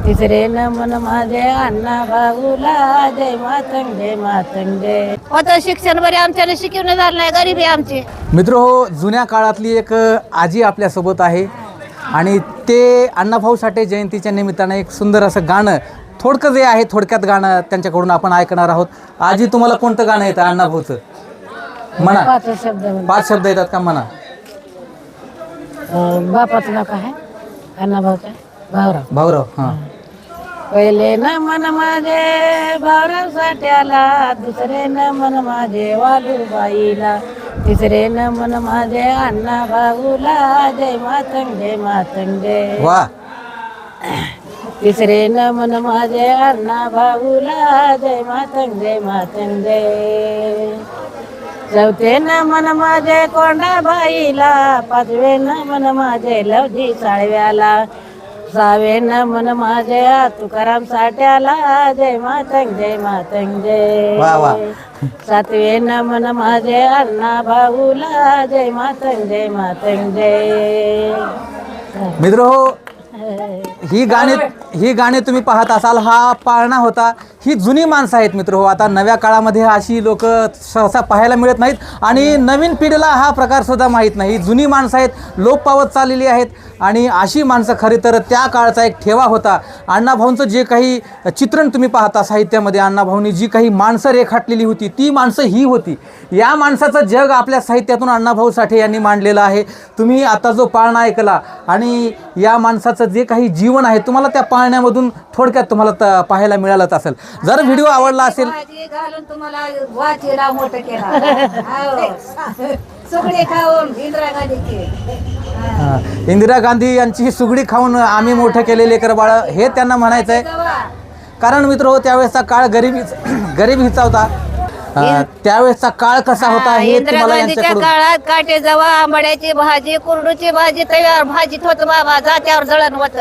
तिसरे नमन माझे अण्णा भाऊला, जय मातंग जय मातंग जय. होतं शिक्षण बरे आमच्याला शिकवणं झालं नाही, गरीबी आमची. मित्र हो, जुन्या काळातली एक आजी आपल्यासोबत आहे आणि ते अण्णाभाऊ साठे जयंतीच्या निमित्तानं एक सुंदर असं गाणं, थोडकं जे आहे थोडक्यात गाणं त्यांच्याकडून आपण ऐकणार आहोत. आजी, तुम्हाला कोणतं गाणं येतं अण्णाभाऊचं? म्हणा. 5 शब्द 5 शब्द येतात का? म्हणा. बापाचं नाव काय आहे? अण्णा भाऊचं भाऊराव. भाऊराव. हां. पहिले नमन माझे भाऊराव साठ्याला, दुसरे नमन माझे वालूबाईला, तिसरे नमन माझे अण्णा भाऊला, जय मातंग जय मातंग जय. वा. तिसरे नमन माझे अण्णा भाऊला, जय मातंग जय मातंग जय. चौथे नमन माझे कोंडाबाईला, 5वे नमन माझे लवजी साळव्याला, 6वे नमन माझे तुकाराम साठ्याला, जय मातंग जय मातंग जय. वा वा. 7वे नमन माझे अण्णा भाऊला, जय मातंग जय मातंग जय. मित्र हो, ही गाणी तुम्ही पाहत असाल. हा पाळणा होता. ही जुनी माणसं आहेत मित्र हो. आता नव्या काळामध्ये अशी लोक सहसा पाहायला मिळत नाहीत आणि नवीन पिढीला हा प्रकार सुद्धा माहीत नाही. जुनी माणसं आहेत, लोप पावत चाललेली आहेत आणि अशी माणसं खरी तर त्या काळचा एक ठेवा होता. अण्णाभाऊंचं जे काही चित्रण तुम्ही पाहता साहित्यामध्ये, अण्णाभाऊंनी जी काही माणसं रेखाटलेली होती ती माणसं ही होती. या माणसाचं जग आपल्या साहित्यातून अण्णाभाऊ साठे यांनी मांडलेलं आहे. तुम्ही आता जो पाळणा ऐकला आणि या माणसाचं जे काही जीवन आहे तुम्हाला त्या पाळण्यामधून थोडक्यात तुम्हाला पाहायला मिळालंच असेल. जर व्हिडिओ आवडला असेल घालून तुम्हाला वाचीला मोठं केला, सुगडी खाऊन इंदिरा गांधीची. इंदिरा गांधी यांची ही सुगडी खाऊन आम्ही मोठं केलेले लेकर बाळ, हे त्यांना म्हणायचं आहे. कारण मित्र हो, त्यावेळेसचा काळ गरिबीचा होता. त्यावेळेसचा काळ कसा होता हे इंदिरा गांधीच्या काळात काटे जवा, आंबाड्याची भाजी, कुरडूची भाजी तयार भाजीत होत बाबा, जात्यावर जळण होत.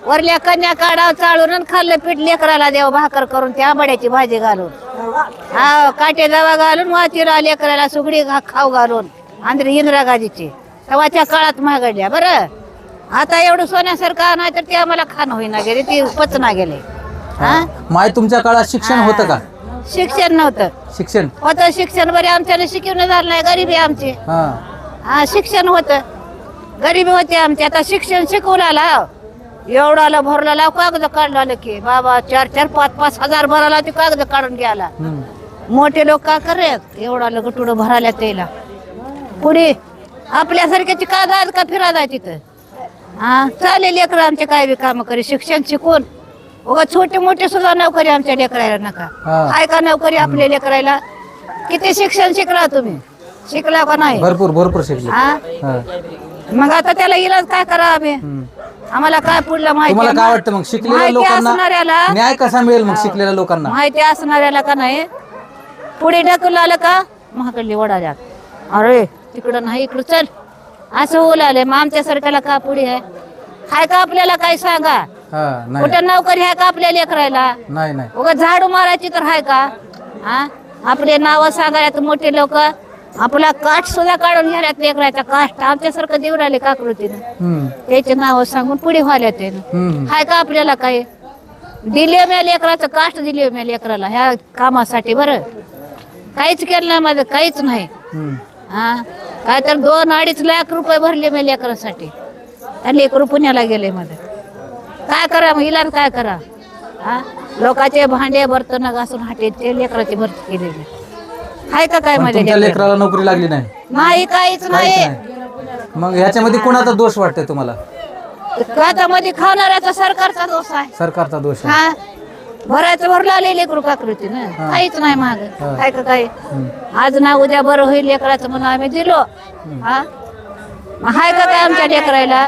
वरल्या कन्या काढाव चाळून खाल्लं पीठ लेकराला देव भाकर करून, त्या आंबाड्याची भाजी घालून, काटे जवा घालून, वाचीला लेकराला सुगडी खाऊ घालून. इंदिरा गांधीची तेव्हाच्या काळात महागडल्या. बरं, आता एवढं सोन्यासारखं नाही तर ते आम्हाला खाणं होईना गेले, ती पचना गेले. माय तुमच्या काळात शिक्षण होतं का? शिक्षण नव्हतं. शिक्षण होतं शिक्षण बरे आमच्याला शिकवणं झालं नाही, गरीबी आमची. शिक्षण होतं, गरीबी होती आमची. आता शिक्षण शिकवला एवढाला भरला कागद काढला की बाबा 4-4, 5-5 हजार भराला ते कागद काढून घ्यायला. मोठे लोक का करत एवढाला गटुडं भरायला त्याला. पुढे आपल्यासारख्याची का जात का फिरा जाय तिथं. चालेल लेकर आमचे काय बी काम करे, शिक्षण शिकून. छोटे मोठे सुद्धा नोकरी आमच्या लेकरायला नका. आहे का नोकरी आपल्या लेकरायला? किती शिक्षण शिकला तुम्ही? शिकला का नाही? भरपूर शिकले. मग आता त्याला इलाज काय करा आम्ही? आम्हाला काय पुढलं माहिती? तुम्हाला काय वाटतं मग शिकलेल्या लोकांना न्याय कसा मिळेल? मग शिकलेल्या लोकांना माहिती असणाऱ्याला का नाही पुढे ढकललं आलं का महाकडली वडाल्यात, अरे तिकडं नाही इकडं चल, असं बोलायला. मग आमच्या सारख्याला का पुढे आहे? हाय का आपल्याला काय सांगा? कुठं नोकरी आहे का आपल्या लेकरायला? नाही. उगा झाडू मारायची तर हाय का? आपले नाव सांगायला मोठे लोक आपला काठ सुद्धा काढून घ्यायला लेकरायचा काठ आमच्यासारखं देऊ राहिले काकृतीनं. त्याचे नाव सांगून पुढे व्हायला ते हाय का आपल्याला काय? दिले मी लेकराचं काष्ट, दिले मी लेकराला ह्या कामासाठी. बरं, काहीच केलं नाही माझं, काहीच नाही. काय तर 2-2.5 लाख रुपये भरले मी लेकरासाठी. त्या लेकरू पुण्याला गेले माझं. काय करा मग इलाज काय करा? लोकांचे भांडे बर्तन घासून हाटे ते लेकराची भरती केलेली हाय का? काय माझ्या लेकराला नोकरी लागली नाही, काहीच नाही. मग ह्याच्यामध्ये कोणाचा दोष वाटतोय तुम्हाला? मध्ये खाणाऱ्याचा सरकारचा दोष आहे. सरकारचा दोष भरायचं भरला आले लेकरू काकृती ना, काहीच नाही माग. काय का काय आज ना उद्या बरं होईल लेकराचं म्हणून आम्ही दिलो. हाय का काय आमच्या लेकरायला?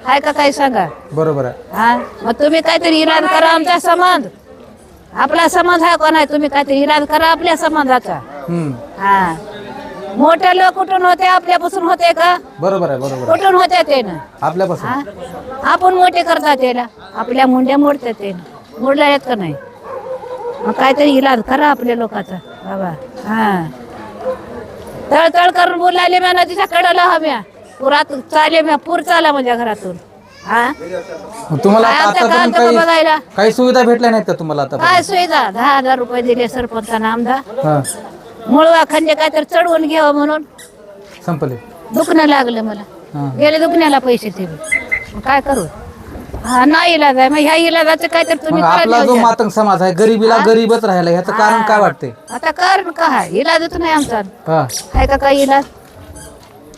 हाय का काय सांगा? बरोबर आहे. मग तुम्ही काहीतरी इलाज करा आमचा समाज. आपला समाज आहे का नाही? तुम्ही काहीतरी इलाज करा आपल्या समाजाचा. मोठे लोक कुठून होते? आपल्यापासून होते का? बरोबर आहे. कुठून होते ते ना? आपल्यापासून. आपण मोठे करतात त्याला, आपल्या मुंड्या मोडतात ते मोडल्या येत का नाही? मग काहीतरी इलाज करा आपल्या लोकांचा बाबा. तळतळ करून बोलायले म्या नदीच्या कडेला हव्या पुरात चाले म्या पूर चाला माझ्या घरातून. हा तुम्हाला काय आमच्या आतापर्यंत गावात लोकं बघायला? काही सुविधा भेटल्या नाहीत का तुम्हाला आता काय सुविधा 10,000 रुपये दिले सरपंचानं आमदार हा मुळवा खंडे काय तर चढवून घ्यावं म्हणून संपले दुखणं लागलं मला हा. गेले दुखण्याला पैसे ते मग काय करू हा नाही इलाज आहे मग ह्या इलाजाचं काय तर मग तुम्ही आपला जो करा मातंग समाज आहे गरीबीला गरीबच राहिला ह्याचं कारण काय वाटते आता कारण काय इलाजच नाही आमचा हा आहे का काही इलाज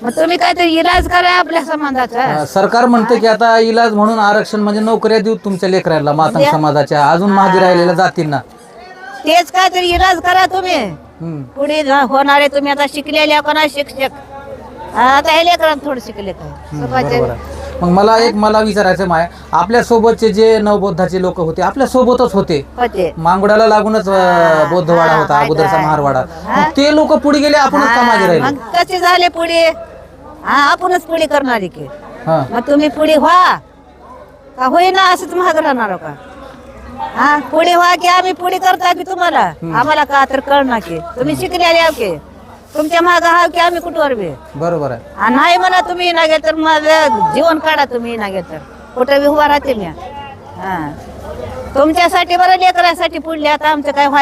मग तुम्ही काहीतरी इलाज करा आपल्या समाजाचा सरकार म्हणते की आता इलाज म्हणून आरक्षण म्हणजे नोकऱ्या देऊ तुमच्या लेकरांना मातंग समाजाच्या अजून मागे राहिलेल्या जातींना तेच काहीतरी इलाज करा तुम्ही हम्म. पुढे होणारे तुम्ही आता शिकलेले कोणा शिक्षक आता हे लेकरांना थोडं शिकले काय बरोबर आहे. मग मला विचारायचं माय आपल्या सोबतचे जे नवबौद्धाचे लोक होते आपल्या सोबतच होते होते मांगुड्याला लागूनच बौद्धवाडा होता अगोदरचा महारवाडा मग ते लोक पुढे गेले आपणच का मागे राहिले मग कसे झाले पुढे आपणच पुढे करणारी की हा मग तुम्ही पुढे व्हा का होईना असंच महाग राहणार का पुढे व्हा की आम्ही पुढे करता की तुम्हाला आम्हाला का तर कळणार की तुम्ही शिकलेले आहो की तुमच्या माग आहो की आम्ही कुठवर बी बरोबर आहे आणि नाही म्हणा तुम्ही ना तर माझं जीवन काढा तुम्ही ना तर कुठं बी उभा राहते मी तुमच्यासाठी बरं लेकरासाठी पुढले आता आमचं काय